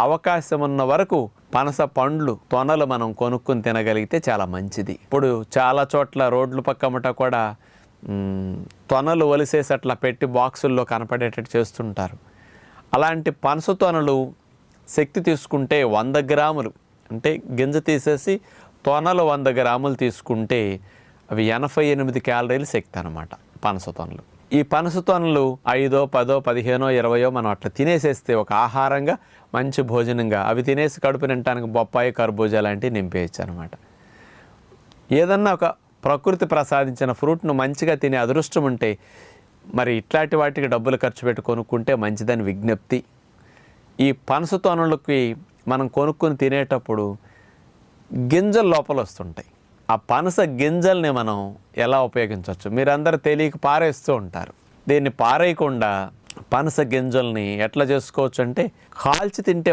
అవకాశం ఉన్న వరకు పనస పండ్లు తొనలు మనం కొనుక్కుని తినగలిగితే చాలా మంచిది. ఇప్పుడు చాలా చోట్ల రోడ్ల పక్కమట కూడా తొనలు ఒలిసేసి అట్లా పెట్టి బాక్సుల్లో కనపడేటట్టు చేస్తుంటారు. అలాంటి పనస తొనలు శక్తి తీసుకుంటే 100 గ్రాములు, అంటే గింజ తీసేసి తొనలు 100 గ్రాములు తీసుకుంటే అవి 88 క్యాలరీలు శక్తి అన్నమాట పనస తొనలు. ఈ పనస తొనలు 5, 10, 15, 20 మనం అట్లా తినేసేస్తే ఒక ఆహారంగా, మంచి భోజనంగా అవి తినేసి కడుపు నిండటానికి బొప్పాయి, కర్బూజా లాంటివి నింపేయచ్చు అనమాట. ఏదన్నా ఒక ప్రకృతి ప్రసాదించిన ఫ్రూట్ను మంచిగా తినే అదృష్టం ఉంటే మరి ఇట్లాంటి వాటికి డబ్బులు ఖర్చు పెట్టి కొనుక్కుంటే మంచిదని విజ్ఞప్తి. ఈ పనస తొనలకి మనం కొనుక్కొని తినేటప్పుడు గింజలు లోపల వస్తుంటాయి. ఆ పనస గింజల్ని మనం ఎలా ఉపయోగించవచ్చు? మీరందరూ తెలియక పారేస్తూ ఉంటారు. దీన్ని పారేయకుండా పనస గింజల్ని ఎట్లా చేసుకోవచ్చు అంటే, కాల్చి తింటే